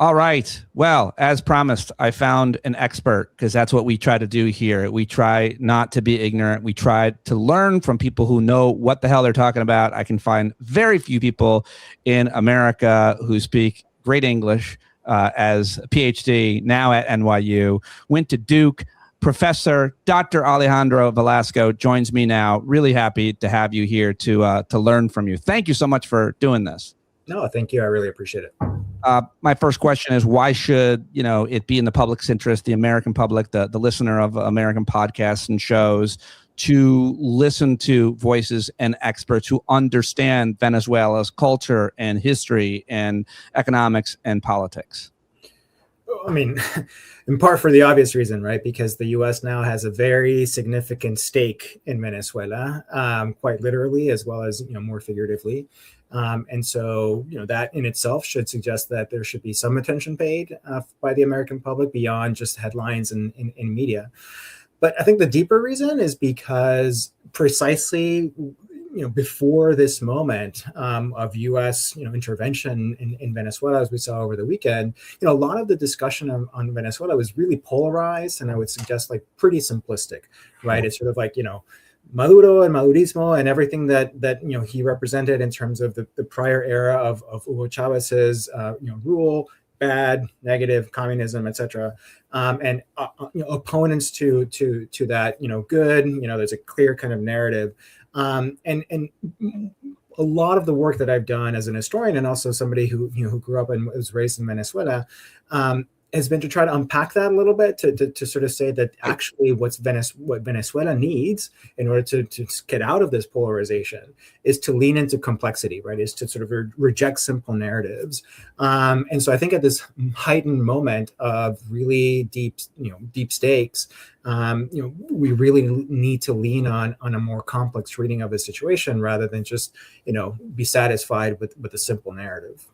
All right. Well, as promised, I found an expert because that's what we try to do here. We try not to be ignorant. We try to learn from people who know what the hell they're talking about. I can find very few people in America who speak great English. As a PhD, now at NYU, went to Duke. Professor Dr. Alejandro Velasco joins me now. Really happy to have you here to learn from you. Thank you so much for doing this. No, thank you. I really appreciate it. My first question is, why should it be in the public's interest, the American public, the listener of American podcasts and shows, to listen to voices and experts who understand Venezuela's culture and history and economics and politics? I mean, in part for the obvious reason, right? Because the U.S. now has a very significant stake in Venezuela, quite literally, as well as more figuratively. And so, that in itself should suggest that there should be some attention paid by the American public beyond just headlines in media. But I think the deeper reason is because precisely, before this moment of U.S. intervention in Venezuela, as we saw over the weekend, a lot of the discussion on Venezuela was really polarized, and I would suggest like pretty simplistic, right? It's sort of like Maduro and Madurismo and everything that he represented in terms of the prior era of Hugo Chavez's rule, bad, negative, communism, etc. And opponents to that, good. There's a clear kind of narrative, and a lot of the work that I've done as an historian and also somebody who grew up and was raised in Venezuela has been to try to unpack that a little bit, to sort of say that actually what Venezuela needs in order to get out of this polarization is to lean into complexity, right? Is to sort of reject simple narratives. And so I think at this heightened moment of really deep stakes, we really need to lean on a more complex reading of the situation rather than just, be satisfied with a simple narrative.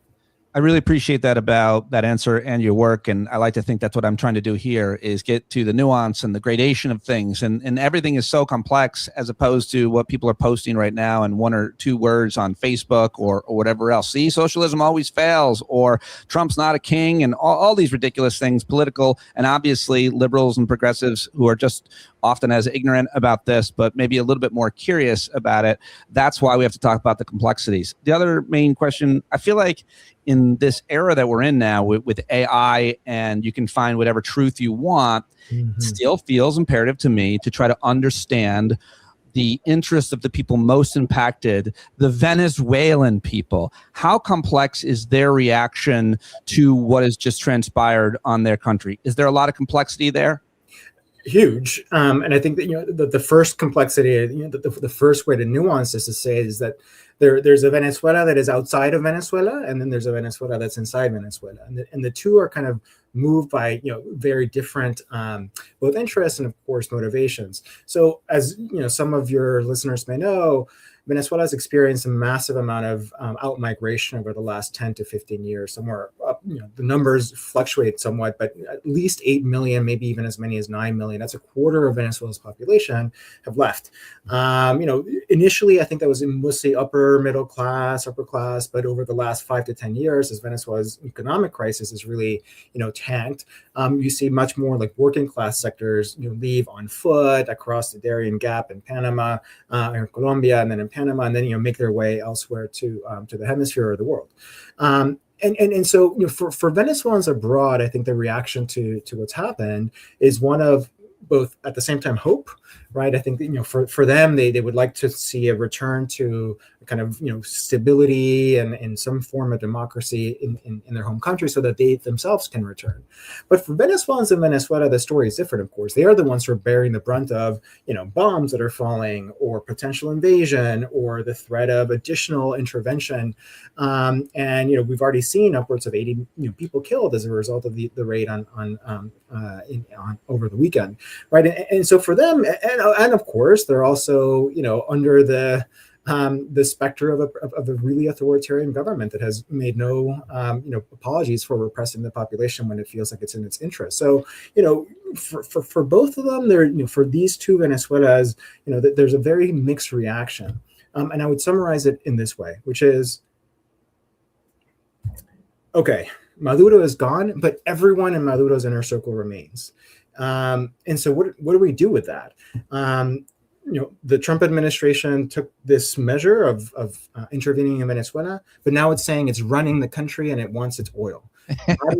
I really appreciate that about that answer and your work. And I like to think that's what I'm trying to do here, is get to the nuance and the gradation of things. And everything is so complex as opposed to what people are posting right now in one or two words on Facebook or whatever else. See, socialism always fails, or Trump's not a king, and all these ridiculous things, political, and obviously liberals and progressives who are just often as ignorant about this, but maybe a little bit more curious about it. That's why we have to talk about the complexities. The other main question, I feel like in this era that we're in now with AI, and you can find whatever truth you want, it still feels imperative to me to try to understand the interest of the people most impacted, the Venezuelan people. How complex is their reaction to what has just transpired on their country? Is there a lot of complexity there? Huge. And I think that the first complexity, the first way to nuance this to say is that there's a Venezuela that is outside of Venezuela, and then there's a Venezuela that's inside Venezuela. And the two are kind of moved by, very different both interests and, of course, motivations. So as, some of your listeners may know, Venezuela has experienced a massive amount of out-migration over the last 10 to 15 years. Somewhere up, the numbers fluctuate somewhat, but at least 8 million, maybe even as many as 9 million. That's a quarter of Venezuela's population have left. Initially, I think that was mostly upper class, but over the last 5 to 10 years, as Venezuela's economic crisis has really, tanked, you see much more like working class sectors, leave on foot across the Darien Gap in Panama, in Colombia, and then in Panama, and then make their way elsewhere to the hemisphere or the world. And so for Venezuelans abroad, I think the reaction to what's happened is one of both at the same time hope, right? I think that, for them, they would like to see a return to kind of, stability and some form of democracy in their home country so that they themselves can return. But for Venezuelans in Venezuela, the story is different, of course. They are the ones who are bearing the brunt of, bombs that are falling, or potential invasion, or the threat of additional intervention. And, we've already seen upwards of 80 people killed as a result of the raid on over the weekend, right? And so for them, and of course, they're also, under the specter of a really authoritarian government that has made no, apologies for repressing the population when it feels like it's in its interest. So, for both of them, there, for these two Venezuelas, there's a very mixed reaction. And I would summarize it in this way, which is, okay, Maduro is gone, but everyone in Maduro's inner circle remains. And so what do we do with that? The Trump administration took this measure of intervening in Venezuela, but now it's saying it's running the country and it wants its oil. How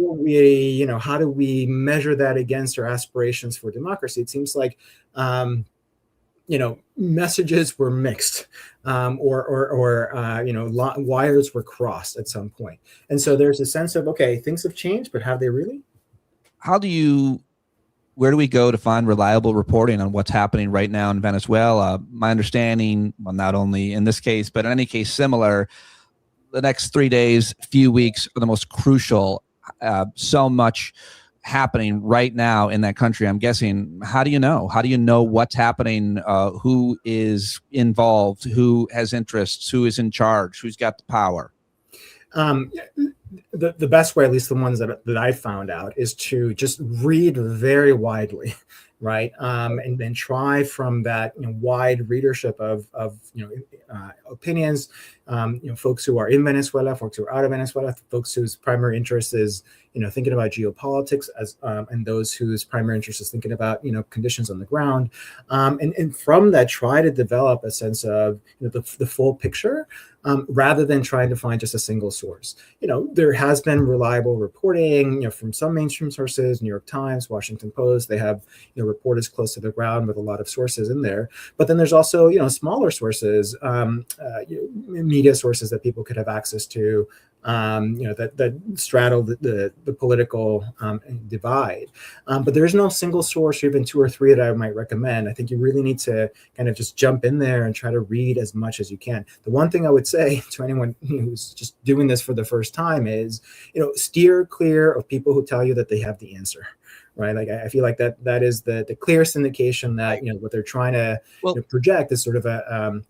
do we measure that against our aspirations for democracy? It seems like, messages were mixed, wires were crossed at some point. And so there's a sense of, okay, things have changed, but have they really? Where do we go to find reliable reporting on what's happening right now in Venezuela? My understanding, well, not only in this case, but in any case similar, the next 3 days, few weeks are the most crucial. So much happening right now in that country. I'm guessing, how do you know? How do you know what's happening? Who is involved? Who has interests? Who is in charge? Who's got the power? The best way, at least the ones that I found out, is to just read very widely, right? And then try from that wide readership of opinions, folks who are in Venezuela, folks who are out of Venezuela, folks whose primary interest is thinking about geopolitics, and those whose primary interest is thinking about conditions on the ground, and from that try to develop a sense of the full picture, rather than trying to find just a single source. There has been reliable reporting from some mainstream sources, New York Times, Washington Post. They have reporters close to the ground with a lot of sources in there. But then there's also smaller sources, media sources that people could have access to, that straddle the political divide. But there is no single source, or even two or three, that I might recommend. I think you really need to kind of just jump in there and try to read as much as you can. The one thing I would say to anyone who's just doing this for the first time is, steer clear of people who tell you that they have the answer. Right. Like, I feel like that is the clearest indication that, what they're trying to project is sort of a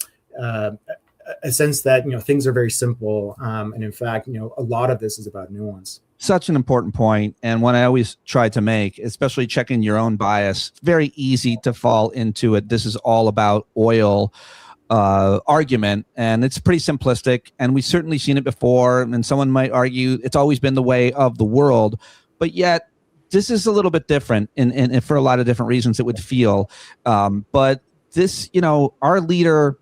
sense that, things are very simple. And in fact, a lot of this is about nuance. Such an important point, and one I always try to make, especially checking your own bias. Very easy to fall into it. This is all about oil argument, and it's pretty simplistic, and we've certainly seen it before, and someone might argue it's always been the way of the world, but yet this is a little bit different, and for a lot of different reasons it would feel. But this, our leader,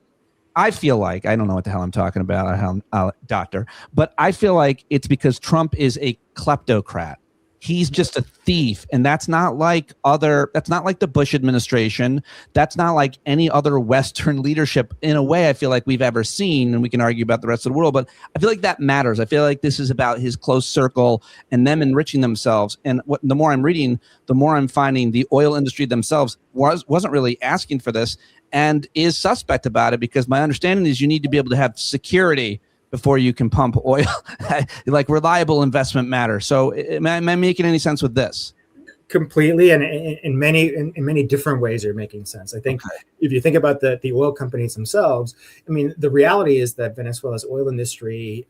I feel like, I don't know what the hell I'm talking about, doctor, but I feel like it's because Trump is a kleptocrat. He's just a thief. And that's not like the Bush administration. That's not like any other Western leadership in a way I feel like we've ever seen. And we can argue about the rest of the world, but I feel like that matters. I feel like this is about his close circle and them enriching themselves. And the more I'm reading, the more I'm finding the oil industry themselves wasn't really asking for this and is suspect about it, because my understanding is you need to be able to have security before you can pump oil. Like, reliable investment matters. So am I making any sense with this? Completely, and in many different ways you're making sense. I think if you think about the oil companies themselves, I mean, the reality is that Venezuela's oil industry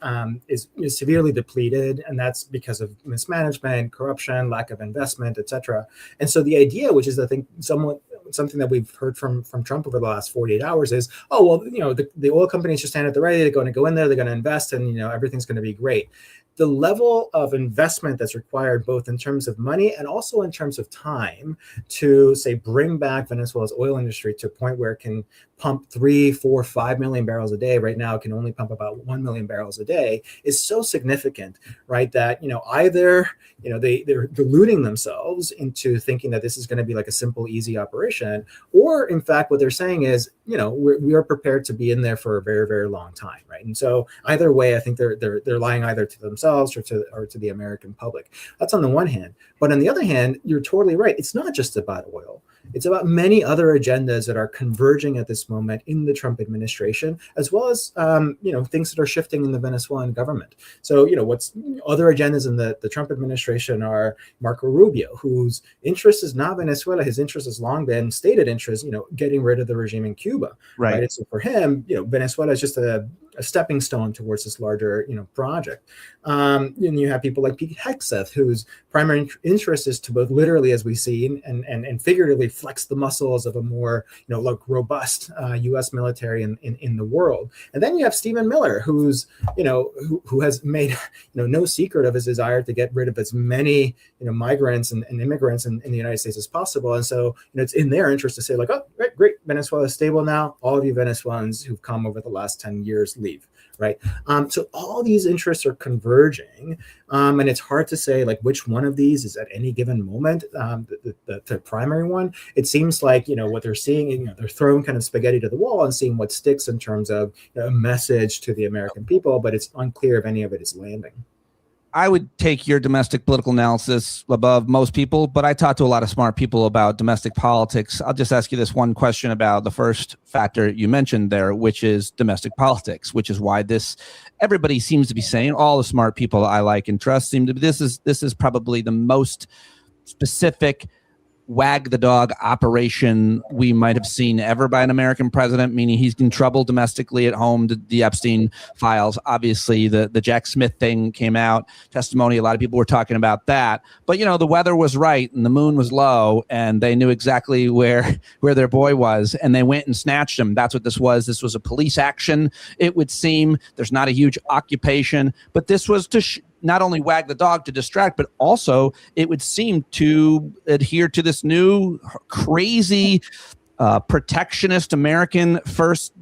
is severely depleted, and that's because of mismanagement, corruption, lack of investment, etc. And so the idea, which is I think something that we've heard from Trump over the last 48 hours is, the oil companies just stand at the ready, they're going to go in there, they're going to invest, and everything's going to be great. The level of investment that's required, both in terms of money and also in terms of time, to say bring back Venezuela's oil industry to a point where it can pump 3, 4, 5 million barrels a day. Right now, it can only pump about 1 million barrels a day, is so significant, right? That either they're deluding themselves into thinking that this is going to be like a simple, easy operation, or in fact, what they're saying is, we are prepared to be in there for a very, very long time, right? And so either way, I think they're lying either to themselves or to the American public. That's on the one hand. But on the other hand, you're totally right. It's not just about oil. It's about many other agendas that are converging at this moment in the Trump administration, as well as things that are shifting in the Venezuelan government. So what's other agendas in the Trump administration are Marco Rubio, whose interest is not Venezuela. His interest has long been stated interest, getting rid of the regime in Cuba. Right. So for him, Venezuela is just a a stepping stone towards this larger project. And you have people like Pete Hegseth, whose primary interest is to both literally, as we've seen, and figuratively flex the muscles of a more like robust U.S. military in the world. And then you have Stephen Miller, who's who has made no secret of his desire to get rid of as many migrants and immigrants in the United States as possible. And so it's in their interest to say like, oh, great, Venezuela is stable now. All of you Venezuelans who've come over the last 10 years leave. Right. So all these interests are converging. And it's hard to say like which one of these is at any given moment the primary one. It seems like, what they're seeing, they're throwing kind of spaghetti to the wall and seeing what sticks in terms of a message to the American people. But it's unclear if any of it is landing. I would take your domestic political analysis above most people, but I talk to a lot of smart people about domestic politics. I'll just ask you this one question about the first factor you mentioned there, which is domestic politics, which is why everybody seems to be saying, all the smart people I like and trust seem to be, this is probably the most specific wag the dog operation we might have seen ever by an American president, meaning he's in trouble domestically at home. The Epstein files, obviously the Jack Smith thing came out, testimony. A lot of people were talking about that, but the weather was right and the moon was low and they knew exactly where their boy was and they went and snatched him. That's what this was. This was a police action. It would seem there's not a huge occupation, but this was to not only wag the dog to distract, but also it would seem to adhere to this new crazy protectionist American first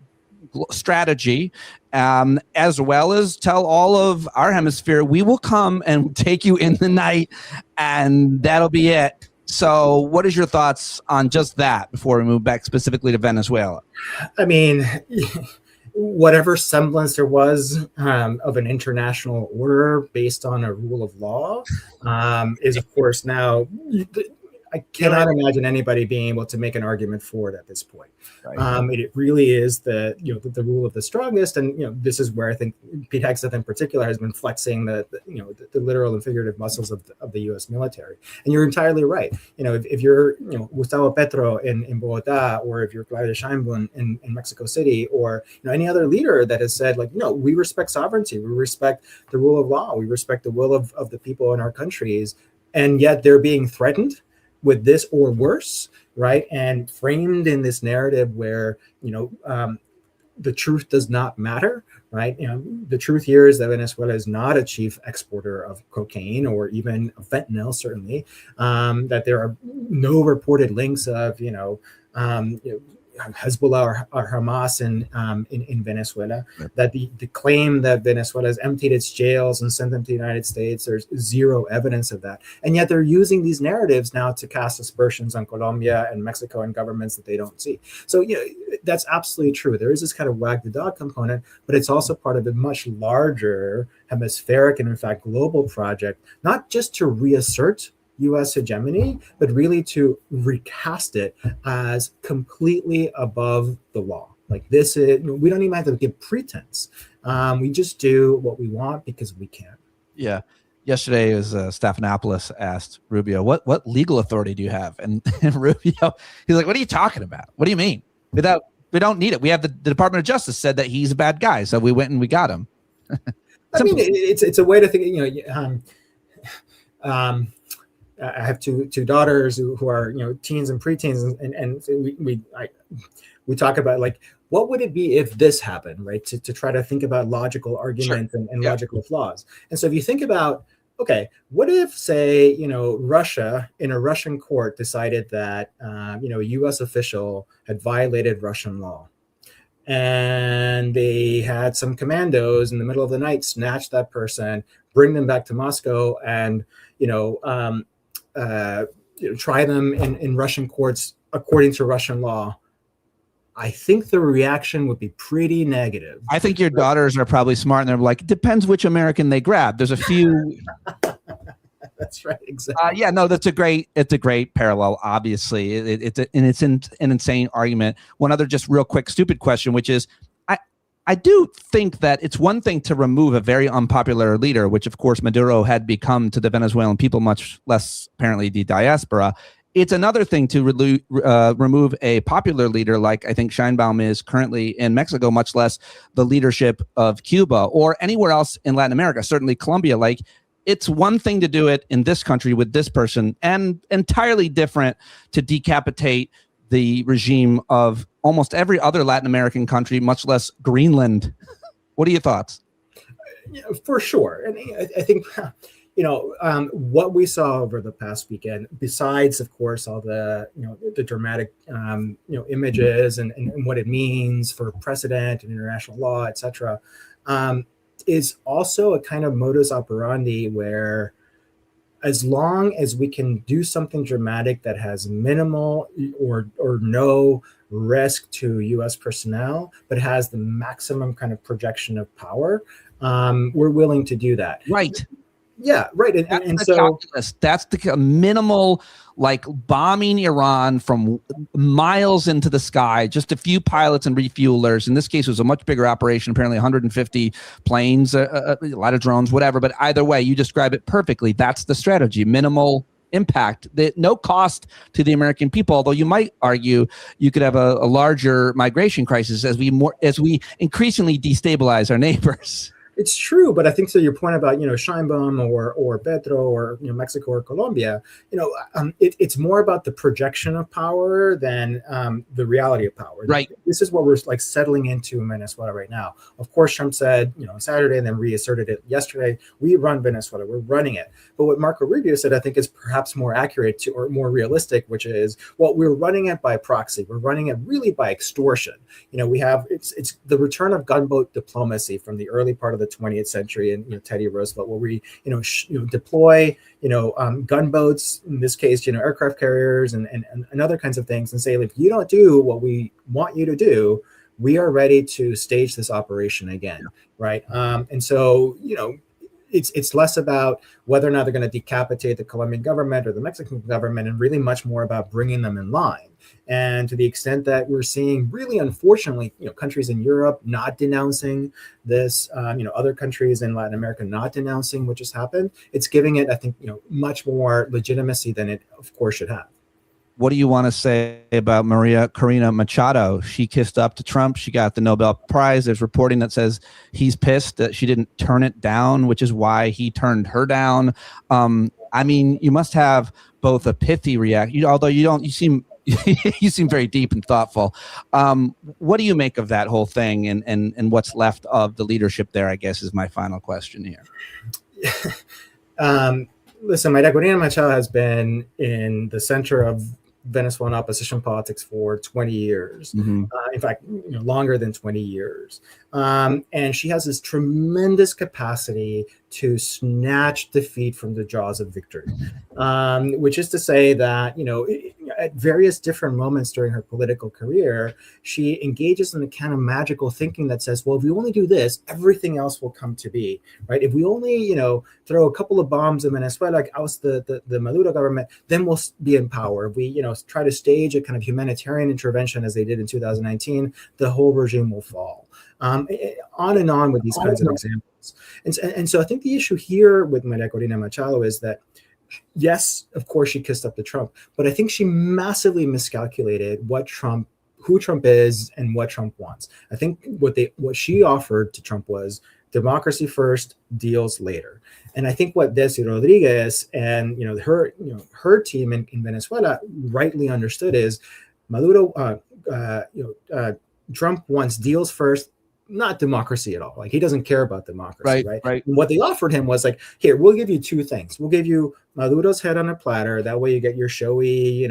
strategy, as well as tell all of our hemisphere, we will come and take you in the night and that'll be it. So what is your thoughts on just that before we move back specifically to Venezuela? I mean, whatever semblance there was of an international order based on a rule of law is, of course, now I cannot imagine anybody being able to make an argument for it at this point. Right. It really is the rule of the strongest, and this is where I think Pete Hegseth in particular has been flexing the literal and figurative muscles of the U.S. military. And you're entirely right. If you're Gustavo Petro in Bogota, or if you're Claudia Sheinbaum in Mexico City, or any other leader that has said we respect sovereignty, we respect the rule of law, we respect the will of the people in our countries, and yet they're being threatened with this or worse, right? And framed in this narrative where, the truth does not matter, right? The truth here is that Venezuela is not a chief exporter of cocaine or even fentanyl, certainly, that there are no reported links of, Hezbollah or Hamas in Venezuela, that the claim that Venezuela has emptied its jails and sent them to the United States, there's zero evidence of that. And yet they're using these narratives now to cast aspersions on Colombia and Mexico and governments that they don't see. So, that's absolutely true. There is this kind of wag the dog component, but it's also part of a much larger hemispheric and, in fact, global project, not just to reassert U.S. hegemony, but really to recast it as completely above the law. Like this is, we don't even have to give pretense. We just do what we want because we can. Yeah. Yesterday, as Stephanopoulos asked Rubio, what legal authority do you have? And Rubio, he's like, what are you talking about? What do you mean? We don't need it. We have the Department of Justice said that he's a bad guy, so we went and we got him. I mean, it's a way to think. I have two daughters who are teens and preteens, and we talk about like what would it be if this happened, right? To try to think about logical arguments and logical flaws. And so if you think about, okay, what if, say, Russia in a Russian court decided that a U.S. official had violated Russian law, and they had some commandos in the middle of the night snatch that person, bring them back to Moscow, and try them in Russian courts according to Russian law. I think the reaction would be pretty negative. I think your daughters are probably smart, and they're like, it depends which American they grab. There's a few. That's right. Exactly. It's a great parallel. Obviously, it's an insane argument. One other just real quick stupid question, which is, I do think that it's one thing to remove a very unpopular leader, which of course Maduro had become to the Venezuelan people, much less apparently the diaspora. it's another thing to remove a popular leader like I think Sheinbaum is currently in Mexico, much less the leadership of Cuba or anywhere else in Latin America, certainly Colombia. Like, it's one thing to do it in this country with this person, and entirely different to decapitate the regime of almost every other Latin American country, much less Greenland. What are your thoughts? Yeah, for sure. And I think, what we saw over the past weekend, besides, of course, all the, the dramatic, images and what it means for precedent and international law, et cetera, is also a kind of modus operandi where as long as we can do something dramatic that has minimal or no risk to U.S. personnel, but has the maximum kind of projection of power, we're willing to do that. Right. Yeah, right. And so calculus. That's the minimal, like bombing Iran from miles into the sky, just a few pilots and refuelers. In this case, it was a much bigger operation, apparently 150 planes, a lot of drones, whatever. But either way, you describe it perfectly. That's the strategy, minimal impact, no cost to the American people. Although you might argue you could have a larger migration crisis as we increasingly destabilize our neighbors. It's true, but I think so. Your point about Sheinbaum or Petro or Mexico or Colombia, it's more about the projection of power than the reality of power. Right. This is what we're like settling into in Venezuela right now. Of course, Trump said on Saturday and then reasserted it yesterday. We run Venezuela. We're running it. But what Marco Rubio said, I think, is perhaps more accurate or more realistic, which is, well, we're running it by proxy. We're running it really by extortion. We have it's the return of gunboat diplomacy from the early part of the 20th century and Teddy Roosevelt, where we deploy gunboats, in this case aircraft carriers and other kinds of things, and say, if you don't do what we want you to do, we are ready to stage this operation again, right? And so it's less about whether or not they're going to decapitate the Colombian government or the Mexican government, and really much more about bringing them in line. And to the extent that we're seeing, really, unfortunately, countries in Europe not denouncing this, other countries in Latin America not denouncing what just happened, it's giving it, I think, much more legitimacy than it, of course, should have. What do you want to say about Corina Machado? She kissed up to Trump. She got the Nobel Prize. There's reporting that says he's pissed that she didn't turn it down, which is why he turned her down. I mean, you must have both a pithy reaction, although you seem you seem very deep and thoughtful. What do you make of that whole thing and what's left of the leadership there, I guess, is my final question here. Listen, Maria Corina Machado has been in the center of Venezuelan opposition politics for 20 years. Mm-hmm. In fact, longer than 20 years. And she has this tremendous capacity to snatch defeat from the jaws of victory, which is to say that, at various different moments during her political career, she engages in a kind of magical thinking that says, well, if we only do this, everything else will come to be, right? If we only, throw a couple of bombs in Venezuela, like oust the Maduro government, then we'll be in power. If we, try to stage a kind of humanitarian intervention as they did in 2019, the whole regime will fall. On and on with these kinds of examples. And so I think the issue here with Maria Corina Machado is that, yes, of course, she kissed up to Trump, but I think she massively miscalculated who Trump is and what Trump wants. I think what she offered to Trump was democracy first, deals later. And I think what Desi Rodriguez and her team in Venezuela rightly understood is Maduro, Trump wants deals first, not democracy at all. Like, he doesn't care about democracy, right? And what they offered him was like, here, we'll give you two things. We'll give you Maduro's head on a platter. That way you get your showy,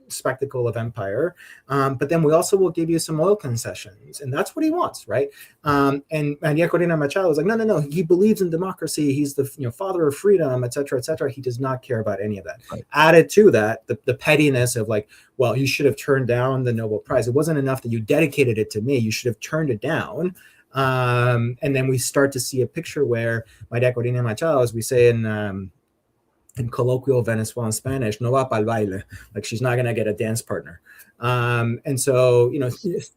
spectacle of empire. But then we also will give you some oil concessions. And that's what he wants, right? And Maria Corina Machado was like, no. He believes in democracy. He's the father of freedom, et cetera, et cetera. He does not care about any of that. Right. Added to that, the pettiness of like, well, you should have turned down the Nobel Prize. It wasn't enough that you dedicated it to me. You should have turned it down. And then we start to see a picture where Maria Corina Machado, as we say in colloquial Venezuelan Spanish, no va pa'l baile, like she's not going to get a dance partner. And so,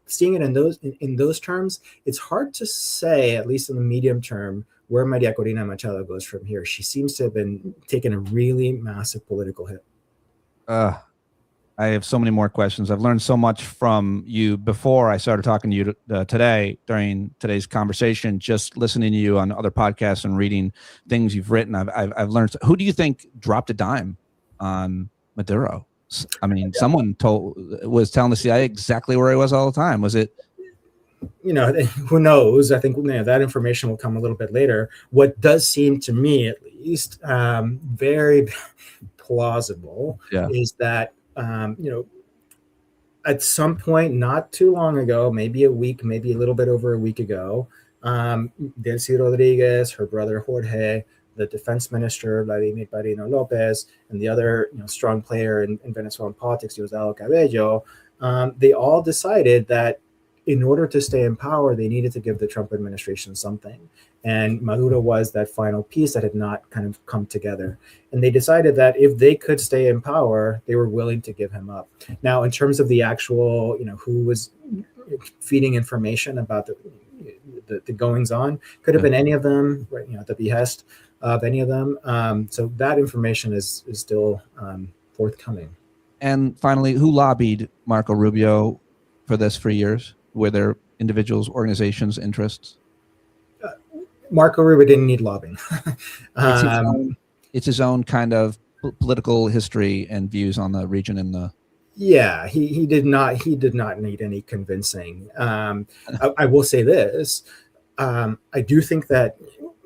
seeing it in those terms, it's hard to say, at least in the medium term, where Maria Corina Machado goes from here. She seems to have been taking a really massive political hit. I have so many more questions. I've learned so much from you before I started talking to you today during today's conversation, just listening to you on other podcasts and reading things you've written. I've learned. Who do you think dropped a dime on Maduro? I mean, someone was telling the CIA exactly where he was all the time. Was it? Who knows? I think that information will come a little bit later. What does seem to me, at least, very plausible is that, at some point, not too long ago, maybe a week, maybe a little bit over a week ago, Delcy Rodriguez, her brother Jorge, the defense minister, Vladimir Parino Lopez, and the other strong player in Venezuelan politics, Diosdado Cabello, they all decided that in order to stay in power, they needed to give the Trump administration something. And Maduro was that final piece that had not kind of come together. And they decided that if they could stay in power, they were willing to give him up. Now, in terms of the actual, who was feeding information about the goings on, could have been any of them, right, at the behest of any of them. So that information is still forthcoming. And finally, who lobbied Marco Rubio for this for years? Were there individuals, organizations, interests? Marco Rubio didn't need lobbying. It's his own kind of political history and views on the region and the. Yeah, he did not need any convincing. I will say this: I do think that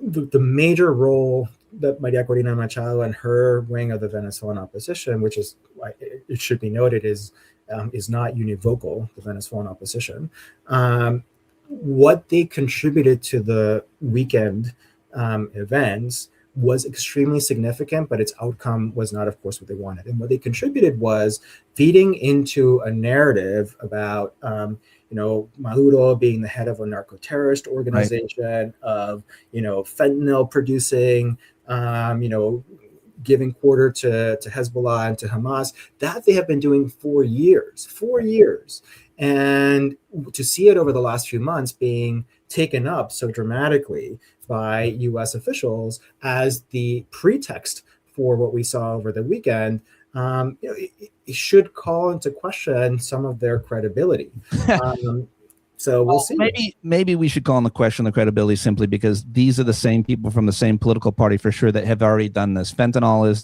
the major role that Maria Corina Machado and her wing of the Venezuelan opposition, which is, it should be noted, is not univocal, the Venezuelan opposition. What they contributed to the weekend events was extremely significant, but its outcome was not, of course, what they wanted. And what they contributed was feeding into a narrative about, Maduro being the head of a narco-terrorist organization, right, of, fentanyl producing, giving quarter to Hezbollah and to Hamas, that they have been doing for years. And to see it over the last few months being taken up so dramatically by U.S. officials as the pretext for what we saw over the weekend, it should call into question some of their credibility. So we'll see. Maybe we should call into question the credibility simply because these are the same people from the same political party for sure that have already done this. Fentanyl is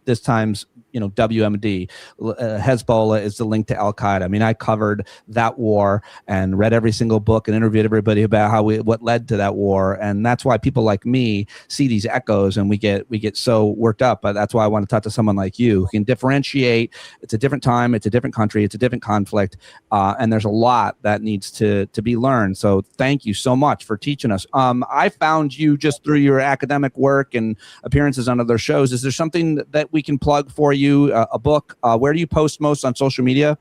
this time's WMD. Hezbollah is the link to Al Qaeda. I mean, I covered that war and read every single book and interviewed everybody about what led to that war, and that's why people like me see these echoes and we get so worked up. But that's why I want to talk to someone like you who can differentiate. It's a different time, it's a different country, it's a different conflict, and there's a lot that needs to be learned. So thank you so much for teaching us. I found you just through your academic work and appearances on other shows. Is there something that we can plug for you? A book? Where do you post most on social media?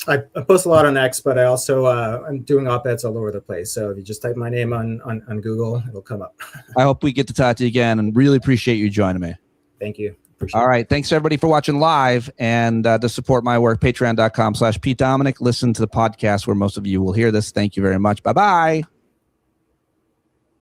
I post a lot on X, but I also I'm doing op-eds all over the place. So if you just type my name on Google, it'll come up. I hope we get to talk to you again, and really appreciate you joining me. Thank you. All right. Thanks everybody for watching live, and to support my work, patreon.com/PeteDominic. Listen to the podcast where most of you will hear this. Thank you very much. Bye-bye.